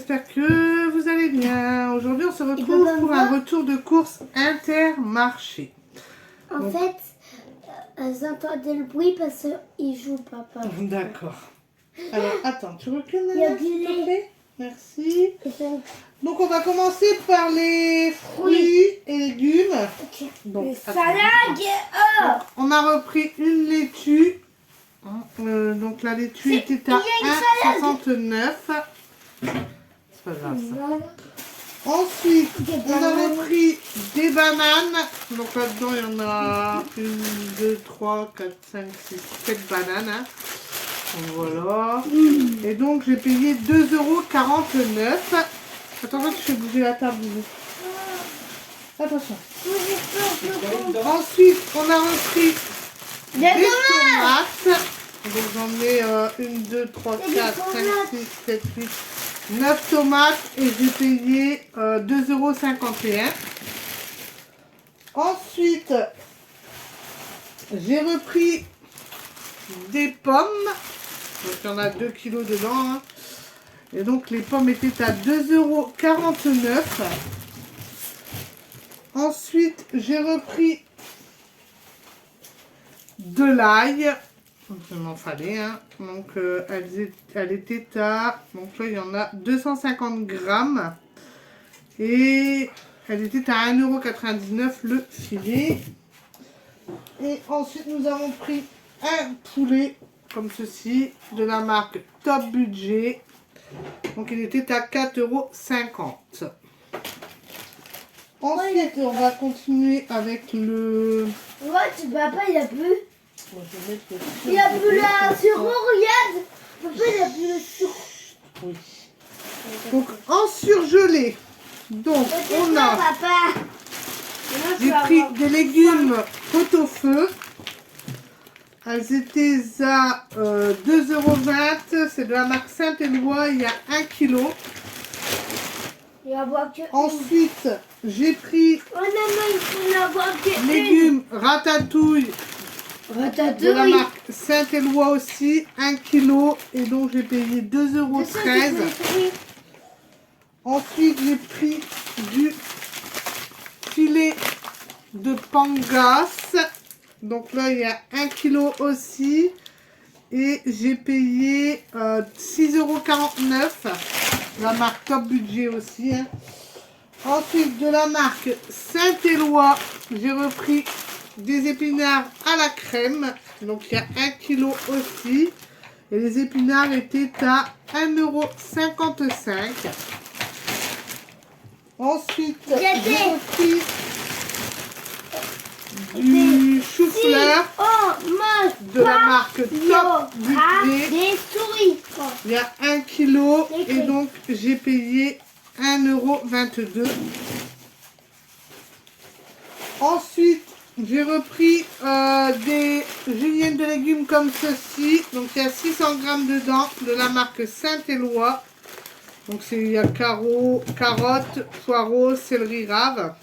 j'espère que vous allez bien. Aujourd'hui, on se retrouve pour un retour de course Intermarché. En fait, elles entendaient le bruit parce qu'ils jouent, papa. D'accord. Alors, attends, tu recules, Il y a Nana, s'il te du plaît? Merci. Et donc, Donc, on va commencer par les fruits et légumes. ok. Donc, Les attends, salades. donc, on a repris une laitue. Donc, la laitue était à 1,69. C'est pas grave, ça. Voilà. Ensuite, Des on a bananes. repris des bananes. Donc là-dedans, il y en a 1, 2, 3, 4, 5, 6, 7 bananes. Hein. Donc voilà. Et donc, j'ai payé 2,49 €. Attends, je fais bouger la table. Attention. Ensuite, on a repris des tomates. Donc j'en ai 1, 2, 3, 4, 5, 6, 7, 8, 9 tomates et j'ai payé 2,51 €. Ensuite, j'ai repris des pommes. Donc il y en a 2 kilos dedans. Hein. Et donc les pommes étaient à 2,49 €. Ensuite, j'ai repris de l'ail. Donc, il m'en fallait. Hein. Donc, elle était à... Donc là, il y en a 250 grammes. Et elle était à 1,99 € le filet. Et ensuite, nous avons pris un poulet comme ceci, de la marque Top Budget. Donc, il était à 4,50 €. Ensuite, on va continuer avec le... Ouais, papa, il a plus. Bon, je vais mettre le Il a plus la sirop, regarde. Papa, il a plus le sirop. Oui. Donc, en surgelé. Donc, on a... Papa. J'ai pris des légumes pot-au-feu. Elles étaient à 2,20 €. C'est de la marque Saint-Éloi. Il y a 1 kg. Il va boire que Ensuite, j'ai pris oh non, mais il faut n'avoir que légumes ratatouille. Ratatouille. De la marque Saint-Éloi aussi, 1 kg. Et donc, j'ai payé 2,13 €. Ensuite, j'ai pris du filet de pangas. Donc là, il y a 1 kg aussi. Et j'ai payé 6,49 €. La marque Top Budget aussi. Hein. Ensuite, de la marque Saint-Éloi, j'ai repris des épinards à la crème. Donc, il y a 1 kg aussi. Et les épinards étaient à 1,55 €. Ensuite, j'ai repris du chou-fleur de la marque Top Budget. Des souris. Il y a 1 kg et donc j'ai payé 1,22 €. Ensuite, j'ai repris des juliennes de légumes comme ceci. Donc il y a 600 grammes dedans de la marque Saint-Éloi. Donc il y a carottes, poireaux, céleri rave.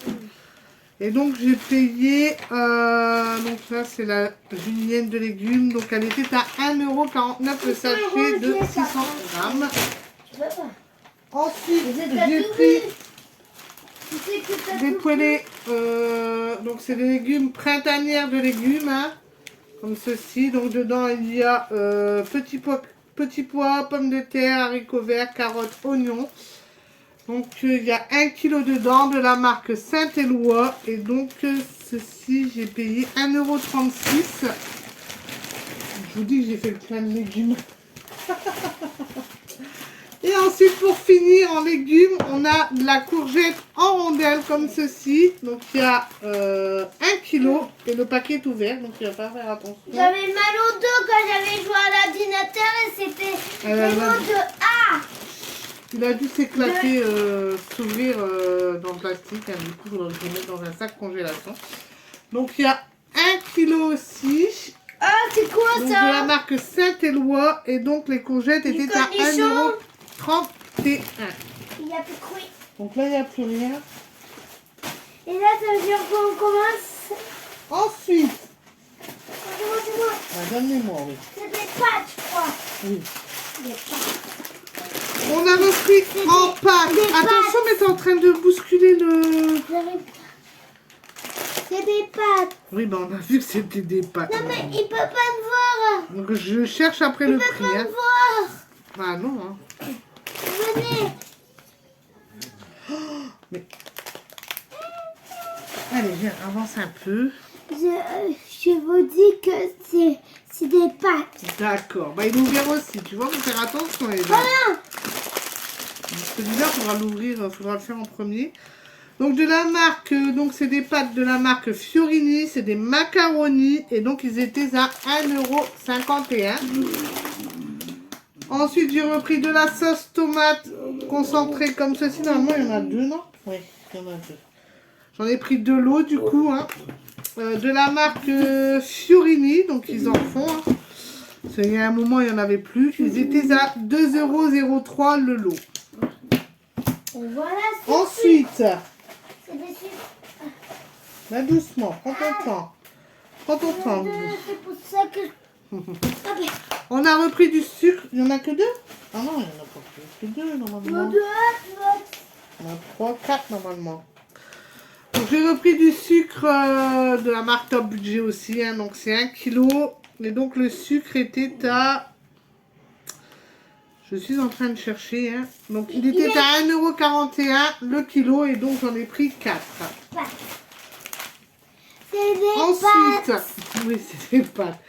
Et donc j'ai payé, donc là c'est la julienne de légumes, donc elle était à 1,49 € le sachet de 600 grammes. Ensuite j'ai pris des poêlées, donc c'est des légumes printanières de légumes, hein, comme ceci. Donc dedans il y a petits pois, pommes de terre, haricots verts, carottes, oignons. Donc il y a 1 kg dedans de la marque Saint-Éloi. Et donc ceci, j'ai payé 1,36 €. Je vous dis que j'ai fait le plein de légumes. Et ensuite, pour finir en légumes, on a de la courgette en rondelles comme ceci. Donc il y a 1 kg et le paquet est ouvert. Donc il va pas faire attention. J'avais mal au dos quand j'avais joué à l'ordinateur et c'était vraiment de A. Il a dû s'éclater, s'ouvrir dans le plastique. Hein, du coup, il faudra le mettre dans un sac congélation. Donc, il y a 1 kg aussi. Ah, c'est quoi donc, ça? de la marque Saint-Éloi. Et donc, les courgettes étaient à 1,31 €. Il n'y a plus de fruits. Donc là, il n'y a plus rien. Et là, ça veut dire qu'on commence. Ensuite, Dis-moi. donne-les-moi, oui. C'est des pâtes, je crois. Oui. Des pâtes. On a repris en pâte. Attention, mais t'es en train de bousculer le... C'est des pâtes. Oui, ben on a vu que c'était des pâtes. Non, mais il peut pas me voir. Donc je cherche après le Il peut prix. pas Hein. me voir. Ah non, hein. Venez. Mais... Allez, viens, avance un peu. Je vous dis que c'est des pâtes. D'accord. Bah, il est ouvert aussi. Tu vois, faut faire attention, les gars. Voilà. Celui-là, il faudra l'ouvrir, il faudra le faire en premier. Donc, de la marque, donc c'est des pâtes de la marque Fiorini. C'est des macaronis. Et donc, ils étaient à 1,51 €. Ensuite, j'ai repris de la sauce tomate concentrée comme ceci. Normalement, il y en a deux, non? Oui, il y en a deux. J'en ai pris de l'eau, du coup, hein. De la marque Fiorini, donc ils en font. Hein. Parce qu'il y a un moment, il n'y en avait plus. Ils étaient à 2,03 € le lot. Et voilà. Ensuite, C'est des sucres. là, doucement, prends ton temps. Prends ton temps. C'est pour ça que... Ok. On a repris du sucre. Il n'y en a que deux? Ah non, il n'y en a pas que deux, normalement. Il y en a 3, 4 normalement. Donc j'ai repris du sucre de la marque Top Budget aussi, hein, donc c'est 1 kg. Et donc le sucre était à... Je suis en train de chercher, hein. Donc il était à 1,41 € le kilo et donc j'en ai pris 4. C'est des Ensuite, pâtes. oui c'est des pâtes.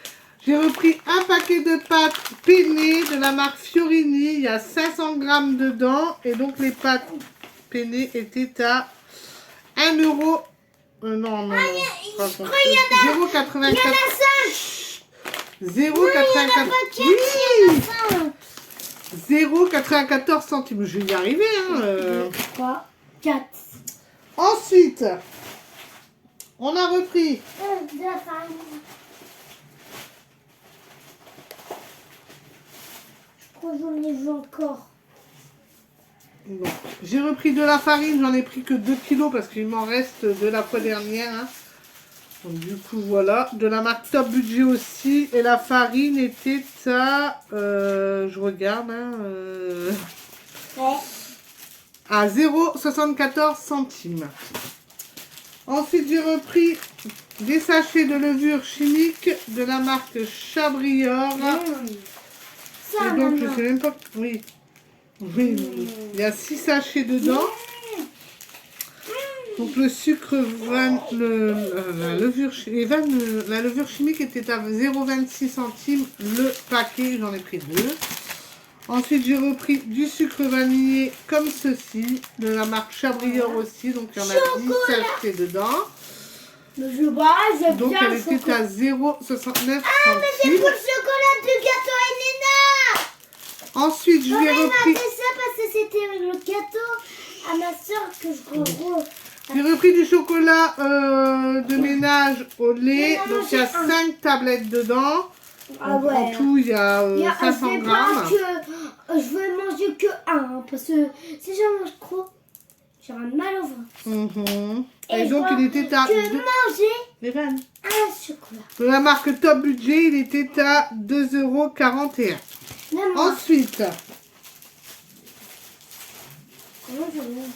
J'ai repris un paquet de pâtes peinées de la marque Fiorini, il y a 500 grammes dedans. Et donc les pâtes peinées étaient à 1 €. Non, non, Je crois qu'il y en a 5. 0,84. Oui, 0,94 centimes. Je vais y arriver. Hein. 3, 4. Ensuite, on a repris De la farine. Je crois que j'en ai vu encore. bon, j'ai repris de la farine. J'en ai pris que 2 kilos parce qu'il m'en reste de la fois dernière. Hein. Donc, du coup, voilà. De la marque Top Budget aussi. Et la farine était à... je regarde. Hein, Ouais. à 0,74 centimes. Ensuite, j'ai repris des sachets de levure chimique de la marque Chabrior. Ça, Et donc, je maman. sais même pas... Oui. Oui, il y a 6 sachets dedans. Donc, le sucre, la levure chimique était à 0,26 centimes le paquet. J'en ai pris 2. Ensuite, j'ai repris du sucre vanillé comme ceci, de la marque Chabrior aussi. Donc, il y en a 10 sachets dedans. Je vois, j'aime Donc, bien elle le était chocolat. à 0,69 centimes. C'est pour le chocolat du gâteau Elena. Ensuite, je Maman, vais il m'a repris... fait ça parce que c'était le gâteau à ma soeur que je gros. J'ai repris du chocolat de ménage au lait. Mais non, Donc, il y a j'ai un. 5 tablettes dedans. Ah Donc, ouais. en tout, il y a Je 500 vais grammes. je vais manger que un parce que si j'en mange trop, j'aurai mal au ventre. Mhm. Et Et je donc, vois il était à... que manger Evan. un chocolat. De la marque Top Budget, il était à 2,41 €. Même moi. Ensuite, Comment je mange?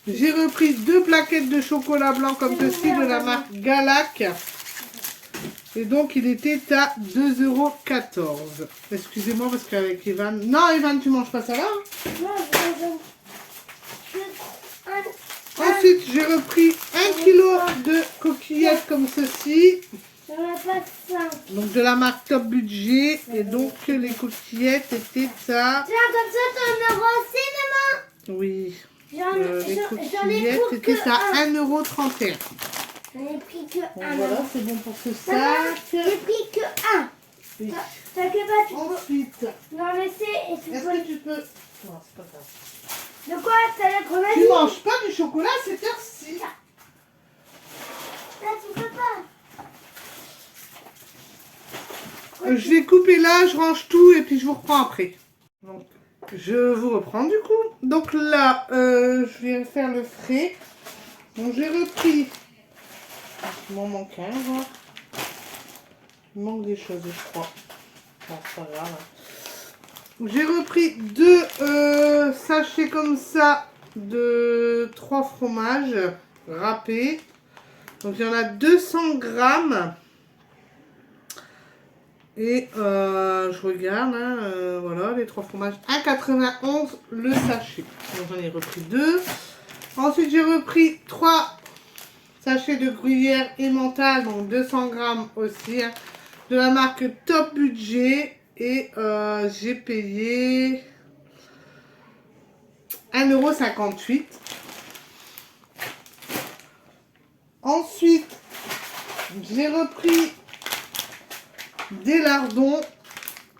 j'ai repris 2 plaquettes de chocolat blanc comme ceci de la marque Galac. Et donc, il était à 2,14 €. Excusez-moi parce qu'avec Evan... Non, Evan, tu manges pas ça là, hein? Non, Ensuite, j'ai repris 1 kg de coquillettes comme ceci. j'en ai pas 5. Donc, de la marque Top Budget. Et donc, les coquillettes étaient à... Tiens, comme ça, t'en auras aussi, maman. Oui. Les Les coquillettes étaient à 1,31 €. J'en ai pris que Bon, un. voilà, c'est bon pour ce Maman, sac. j'ai pris que un. Oui. T'inquiète pas, tu peux Ensuite, m'en laisser et tu est-ce peux... que tu peux... Non, c'est pas grave. De quoi? T'as la Tu grenadine? manges pas du chocolat à cette heure-ci. Là, tu peux pas. Je vais couper là, je range tout et puis je vous reprends après. Donc, je vous reprends du coup. Donc là, je vais faire le frais. Donc j'ai repris... Il m'en manque un, voir. Il manque des choses, je crois. Bon, c'est pas grave. j'ai repris 2 sachets comme ça de 3 fromages râpés. Donc il y en a 200 grammes. Et je regarde, hein, voilà, les 3 fromages, 1,91 le sachet. Donc j'en ai repris 2. Ensuite j'ai repris 3 sachets de gruyère emmental, donc 200 grammes aussi, hein, de la marque Top Budget. Et j'ai payé 1,58 €. Ensuite, j'ai repris des lardons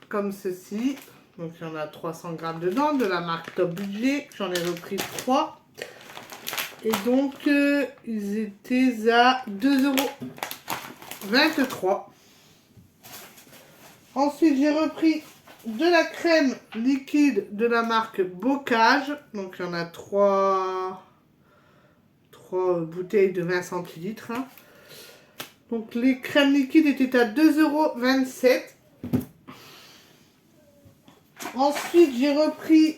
comme ceci. Donc il y en a 300 grammes dedans, de la marque Top Budget. J'en ai repris 3. Et donc, ils étaient à 2,23 €. Ensuite, j'ai repris de la crème liquide de la marque Bocage. Donc, il y en a 3 bouteilles de 20 centilitres. Hein. Donc, les crèmes liquides étaient à 2,27 €. Ensuite, j'ai repris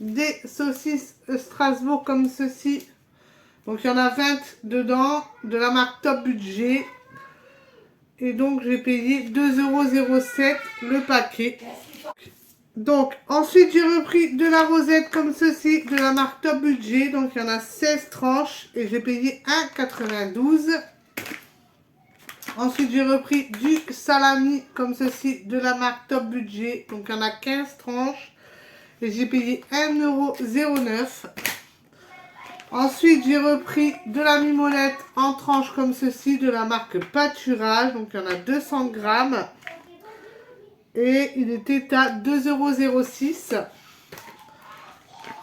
des saucisses Strasbourg comme ceci. Donc, il y en a 20 dedans, de la marque Top Budget. Et donc, j'ai payé 2,07 € le paquet. Donc, ensuite, j'ai repris de la rosette comme ceci, de la marque Top Budget. Donc, il y en a 16 tranches et j'ai payé 1,92 €. Ensuite, j'ai repris du salami comme ceci, de la marque Top Budget. Donc, il y en a 15 tranches et j'ai payé 1,09 €. Ensuite, j'ai repris de la mimolette en tranches comme ceci, de la marque Pâturage. Donc, il y en a 200 grammes. Et il était à 2,06 €.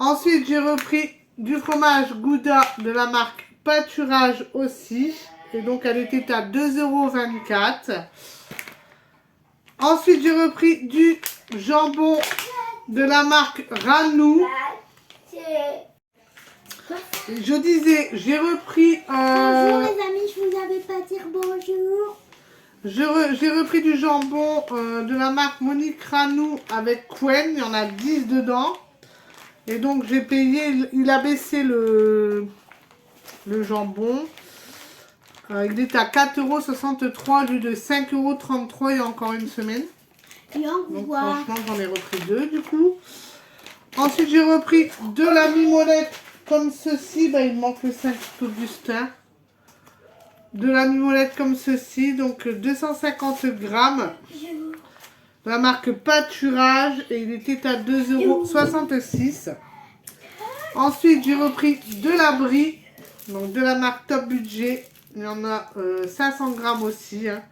Ensuite, j'ai repris du fromage Gouda de la marque Pâturage aussi. Et donc, elle était à 2,24 €. Ensuite, j'ai repris du jambon de la marque Ranou. Je disais, j'ai repris... Bonjour les amis, je vous avais pas dire bonjour. J'ai repris du jambon de la marque Monique Ranou avec Quen. Il y en a 10 dedans. Et donc, j'ai payé... Il a baissé le jambon. Il était à 4,63 € au lieu de 5,33 € il y a encore une semaine. Donc, franchement, j'en ai repris 2 du coup. Ensuite, j'ai repris de la mimolette comme ceci. Bah, il manque le 5 Augustin. De la mimolette comme ceci. Donc, 250 grammes. De la marque Pâturage. Et il était à 2,66 €. Ensuite, j'ai repris de la brie. Donc, de la marque Top Budget. Il y en a 500 grammes aussi. Hein.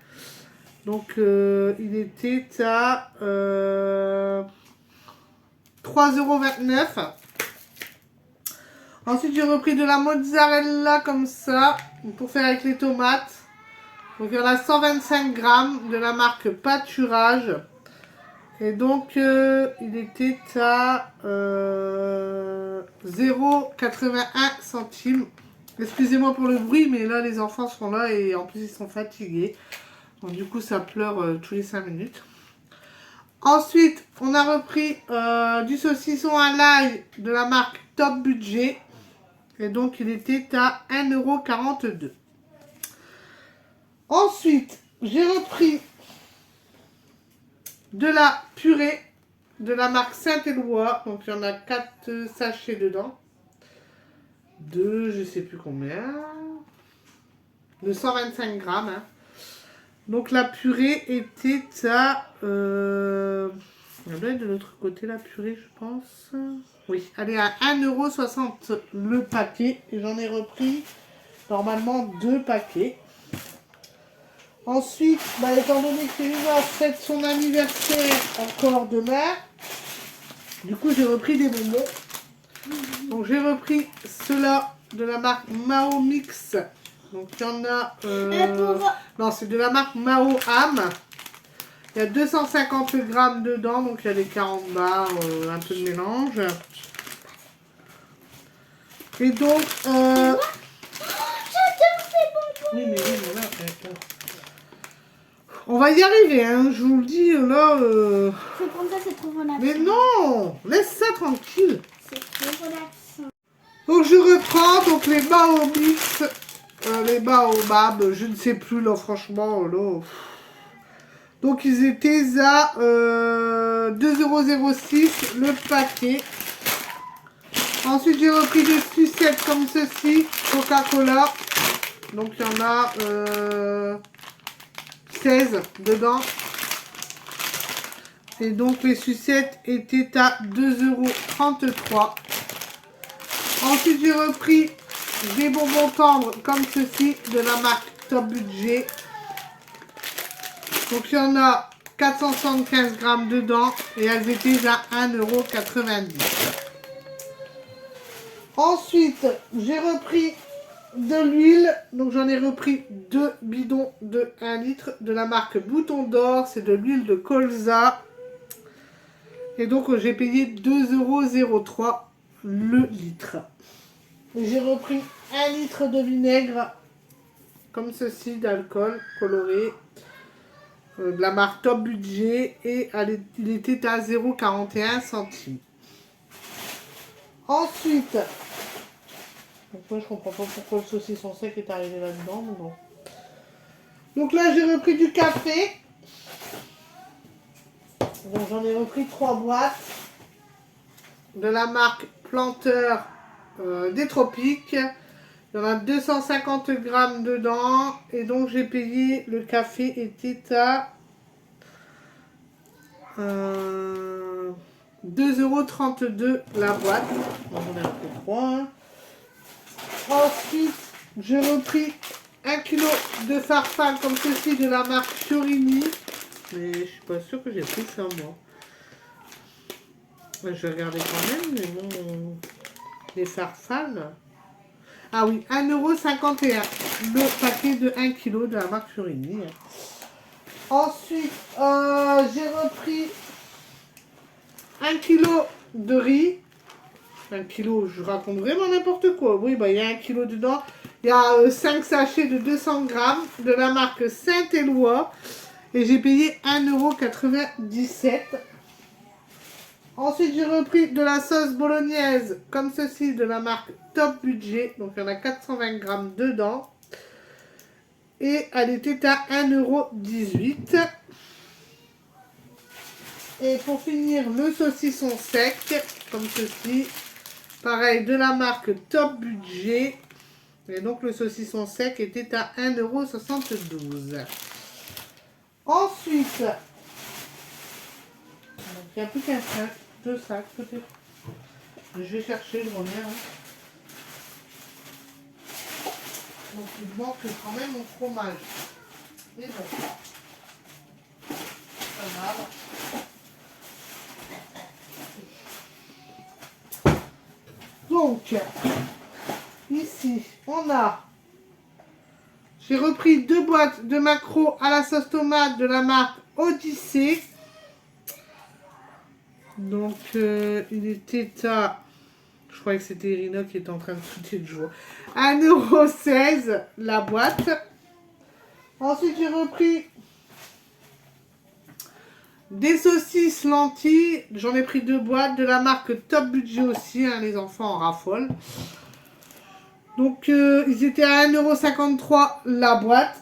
Donc, il était à 3,29 €. Ensuite, j'ai repris de la mozzarella comme ça, pour faire avec les tomates. Donc, il y en a 125 grammes de la marque Pâturage. Et donc, il était à 0,81 centimes. Excusez-moi pour le bruit, mais là, les enfants sont là et en plus, ils sont fatigués. Donc, du coup, ça pleure tous les 5 minutes. Ensuite, on a repris du saucisson à l'ail de la marque Top Budget. Et donc, il était à 1,42 €. Ensuite, j'ai repris de la purée de la marque Saint-Éloi. Donc, il y en a 4 sachets dedans. De je sais plus combien. De 125 grammes. Hein. Donc, la purée était à... elle doit être de l'autre côté, la purée, je pense. Oui, elle est à 1,60 € le paquet. Et j'en ai repris normalement 2 paquets. Ensuite, bah, étant donné que Lina fête son anniversaire encore demain, du coup, j'ai repris des bonbons. Donc, j'ai repris ceux-là de la marque Mao Mix. Donc, il y en a... Non, c'est de la marque Mao Am. Il y a 250 grammes dedans, donc il y a les 40 barres, un peu de mélange. Et donc... J'adore ces bonbons. Oui, mais là... On va y arriver, hein, je vous le dis, là... Je vais prendre ça, c'est trop relaxant. Mais non, laisse ça tranquille. C'est trop relaxant. Donc je reprends, donc les Baobix, les Baobab, je ne sais plus, là, franchement, là... Donc ils étaient à 2,06 € le paquet. Ensuite j'ai repris des sucettes comme ceci, Coca-Cola. Donc il y en a 16 dedans. Et donc les sucettes étaient à 2,33 €. Ensuite j'ai repris des bonbons tendres comme ceci de la marque Top Budget. Donc il y en a 475 grammes dedans et elles étaient à 1,90 €. Ensuite, j'ai repris de l'huile. Donc j'en ai repris 2 bidons de 1 litre de la marque Bouton d'Or. C'est de l'huile de colza. Et donc j'ai payé 2,03 € le litre. J'ai repris 1 litre de vinaigre comme ceci d'alcool coloré. De la marque Top Budget et il était à 0,41 centimes. Ensuite, donc moi je comprends pas pourquoi le saucisson sec est arrivé là-dedans, mais bon. Donc là j'ai repris du café. Donc j'en ai repris 3 boîtes de la marque Planteur des Tropiques. Il y en a 250 grammes dedans. Et donc j'ai payé, le café était à 2,32 € la boîte. Donc j'en ai repris 3. Hein. Ensuite, j'ai repris 1 kg de farfalle comme ceci de la marque Fiorini. Mais je suis pas sûre que j'ai pris ça moi. Je vais regarder quand même, mais bon, les farfales. Ah oui, 1,51 € le paquet de 1 kg de la marque Fiorini. Ensuite, j'ai repris 1 kg de riz. 1 kg, je raconte vraiment n'importe quoi. Oui, bah il y a 1 kg dedans. Il y a 5 sachets de 200 grammes de la marque Saint-Éloi. Et j'ai payé 1,97 €. Ensuite, j'ai repris de la sauce bolognaise, comme ceci, de la marque Top Budget. Donc, il y en a 420 grammes dedans. Et elle était à 1,18 €. Et pour finir, le saucisson sec, comme ceci. Pareil, de la marque Top Budget. Et donc, le saucisson sec était à 1,72 €. Ensuite, il n'y a plus qu'un sac, 2 sacs peut-être. Je vais chercher, je reviens. Hein. Donc il manque quand même mon fromage. Mais bon, ça va. Donc, ici, on a... J'ai repris 2 boîtes de maquereaux à la sauce tomate de la marque Odyssée. Donc, il était à... Je croyais que c'était Irina qui était en train de sauter de joie. 1,16 € la boîte. Ensuite, j'ai repris des saucisses lentilles. J'en ai pris 2 boîtes de la marque Top Budget aussi. Hein, les enfants en raffolent. Donc, ils étaient à 1,53 € la boîte.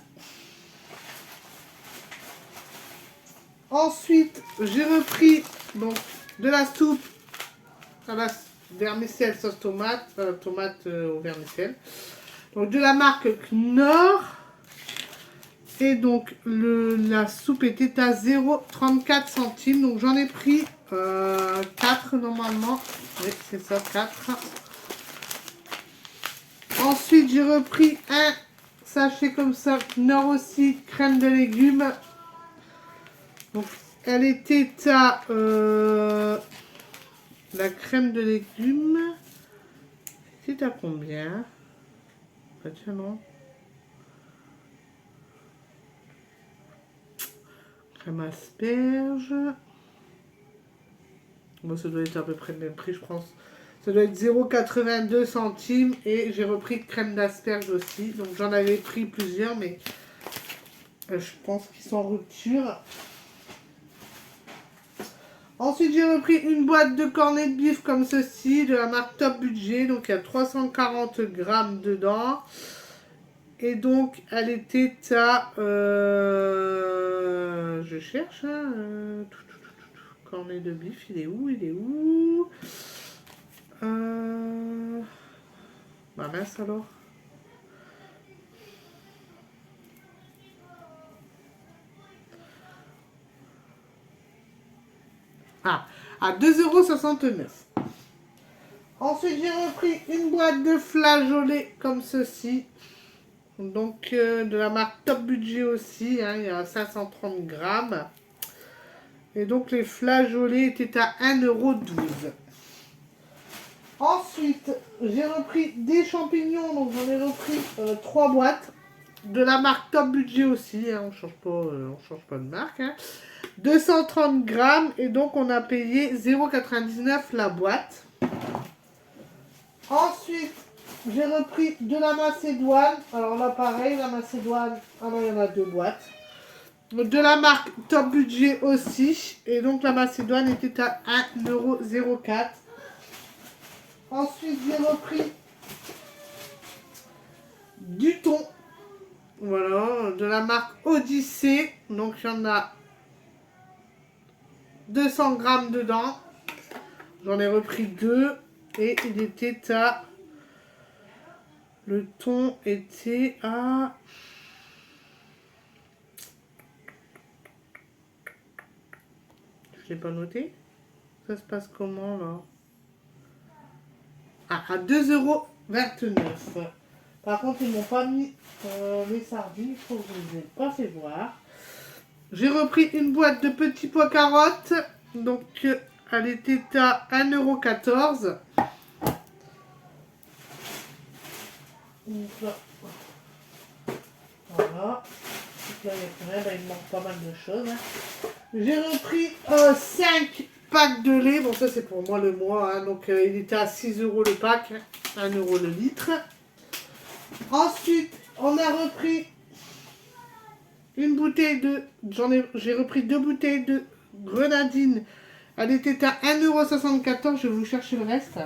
Ensuite, j'ai repris donc, de la soupe à la vermicelle sauce tomate, tomate au vermicelle. Donc, de la marque Knorr. Et donc, la soupe était à 0,34 centimes. Donc, j'en ai pris 4 normalement. Oui, c'est ça, 4. Ensuite, j'ai repris un sachet comme ça, Knorr aussi, crème de légumes. Donc, elle était à la crème de légumes. C'est à combien? Bah, tiens, non. Crème asperge. Bon, ça doit être à peu près le même prix, je pense. Ça doit être 0,82 centimes. Et j'ai repris crème d'asperge aussi. Donc, j'en avais pris plusieurs, mais Je pense qu'ils sont en rupture. Ensuite, j'ai repris une boîte de cornets de bif comme ceci, de la marque Top Budget. Donc, il y a 340 grammes dedans. Et donc, elle était à... je cherche. Hein, cornet de bif, il est où? Il est où? Bah mince alors. Ah, à 2,69 €. Ensuite, j'ai repris une boîte de flageolets comme ceci. Donc, de la marque Top Budget aussi. Hein, il y a 530 grammes. Et donc, les flageolets étaient à 1,12 €. Ensuite, j'ai repris des champignons. Donc, j'en ai repris 3 boîtes. De la marque Top Budget aussi. Hein, on change pas de marque. Hein. 230 grammes. Et donc, on a payé 0,99 € la boîte. Ensuite, j'ai repris de la macédoine. Alors là, pareil, la macédoine. Ah non, il y en a 2 boîtes. De la marque Top Budget aussi. Et donc, la macédoine était à 1,04 €. Ensuite, j'ai repris du thon. Voilà, de la marque Odyssée. Donc, il y en a 200 grammes dedans. J'en ai repris 2. Et il était à... Le thon était à... Je l'ai pas noté. Ça se passe comment, là? Ah, à 2,29 €. Par contre, ils m'ont pas mis les sardines. Il faut que je ne les ai pas fait voir. J'ai repris une boîte de petits pois carottes. Donc, elle était à 1,14 €. Donc là, voilà. Donc là, il manque pas mal de choses. Hein. J'ai repris 5 packs de lait. Bon, ça, c'est pour moi le mois. Hein. Donc, il était à 6 € le pack. 1 € le litre. Ensuite, on a repris une bouteille de... J'ai repris 2 bouteilles de grenadine. Elle était à 1,74 €. Je vais vous chercher le reste.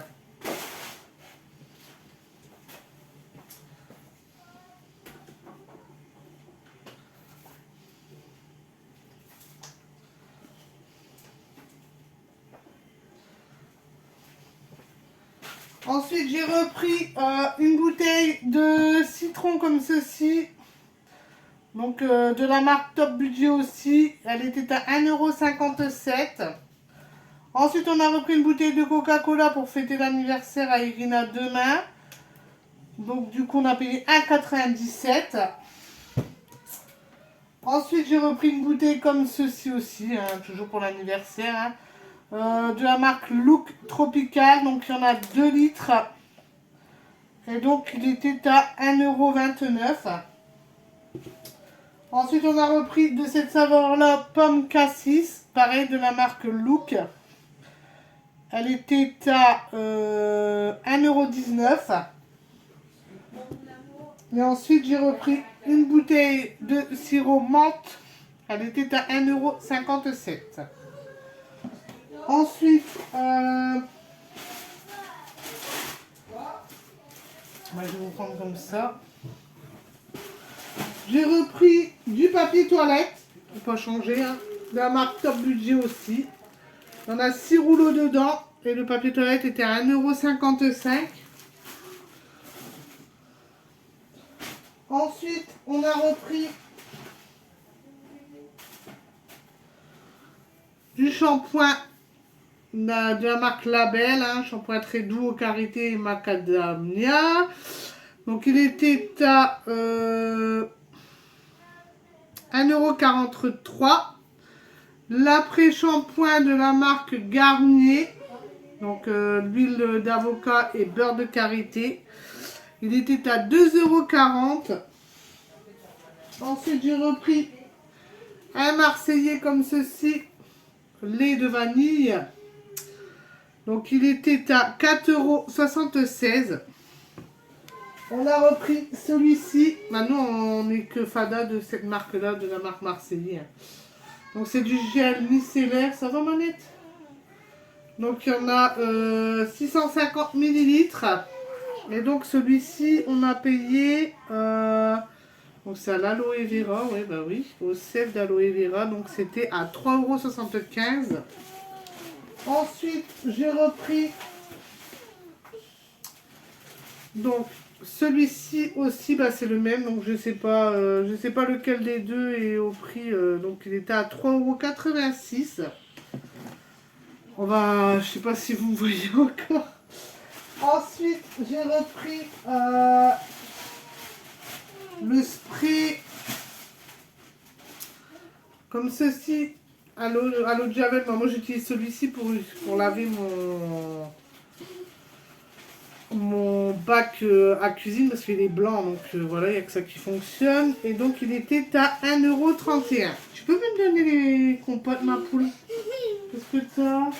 Ensuite, j'ai repris une bouteille de citron comme ceci. Donc, de la marque Top Budget aussi. Elle était à 1,57 €. Ensuite, on a repris une bouteille de Coca-Cola pour fêter l'anniversaire à Irina demain. Donc, du coup, on a payé 1,97 €. Ensuite, j'ai repris une bouteille comme ceci aussi, hein, toujours pour l'anniversaire. Hein. De la marque Look Tropical. Donc, il y en a 2 litres. Et donc, il était à 1,29 €. Ensuite, on a repris de cette saveur-là Pomme Cassis. Pareil, de la marque Look. Elle était à 1,19 €. Et ensuite, j'ai repris une bouteille de sirop menthe. Elle était à 1,57 €. Ensuite, je vais vous prendre comme ça. J'ai repris du papier toilette. Il faut pas changer. Hein. De la marque Top Budget aussi. Il y en a 6 rouleaux dedans. Et le papier toilette était à 1,55 €. Ensuite, on a repris du shampoing de la marque Label, hein, shampoing très doux aux karité et macadamia. Donc il était à 1,43 €. L'après-shampoing de la marque Garnier, donc l'huile d'avocat et beurre de karité, il était à 2,40 €. Ensuite, j'ai repris un Marseillais comme ceci, lait de vanille. Donc, il était à 4,76 €. On a repris celui-ci. Maintenant, on n'est que fada de cette marque-là, de la marque Marseillais. Donc, c'est du gel micellaire. Ça va, Manette? Donc, il y en a 650 millilitres. Et donc, celui-ci, on a payé... donc, c'est à l'aloe vera. Oui, bah oui. Au sel d'aloe vera. Donc, c'était à 3,75 €. Ensuite, j'ai repris... Donc, celui-ci aussi, bah, c'est le même. Donc, je sais pas lequel des deux est au prix. Donc, il était à 3,86 €. On va... Je sais pas si vous me voyez encore. Ensuite, j'ai repris le spray comme ceci à l'eau de Javel. Moi, j'utilise celui-ci pour laver mon bac à cuisine parce qu'il est blanc. Donc voilà, il n'y a que ça qui fonctionne. Et donc, il était à 1,31 €. Tu peux me donner les compotes, ma poule? Qu'est-ce que t'as?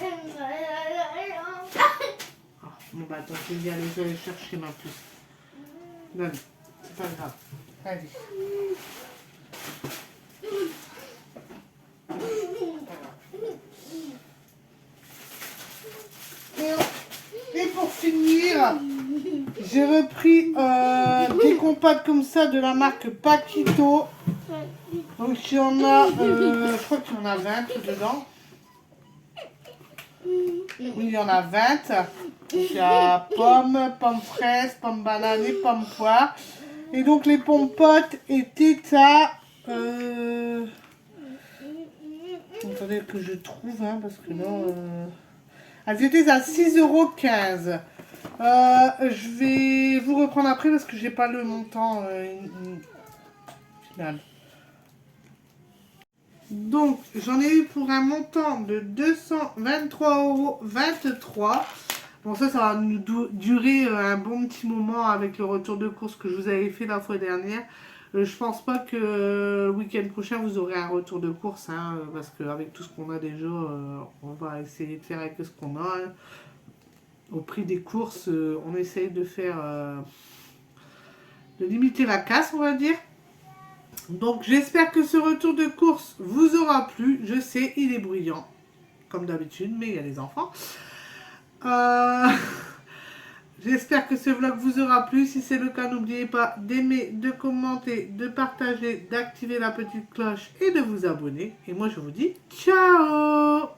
Bon bah attends, je vais aller chercher ma puce. Donne, c'est pas grave. Allez. Et pour finir, j'ai repris des compotes comme ça de la marque Paquito. Donc il y en a, je crois qu'il y en a 20 dedans. Oui, il y en a 20. Il y a pommes, pommes fraises, pommes bananes et pommes poires. Et donc les pommes potes étaient à... Attendez que je trouve, hein, parce que là... Elles étaient à 6,15 €. Je vais vous reprendre après parce que j'ai pas le montant final. Donc, j'en ai eu pour un montant de 223,23 €. Bon, ça va nous durer un bon petit moment avec le retour de course que je vous avais fait la fois dernière. Je pense pas que le week-end prochain, vous aurez un retour de course, hein, parce qu'avec tout ce qu'on a déjà, on va essayer de faire avec ce qu'on a. Hein. Au prix des courses, on essaye de faire... de limiter la casse, on va dire. Donc j'espère que ce retour de course vous aura plu. Je sais, il est bruyant, comme d'habitude, mais il y a les enfants. J'espère que ce vlog vous aura plu. Si c'est le cas, n'oubliez pas d'aimer, de commenter, de partager, d'activer la petite cloche et de vous abonner. Et moi je vous dis ciao!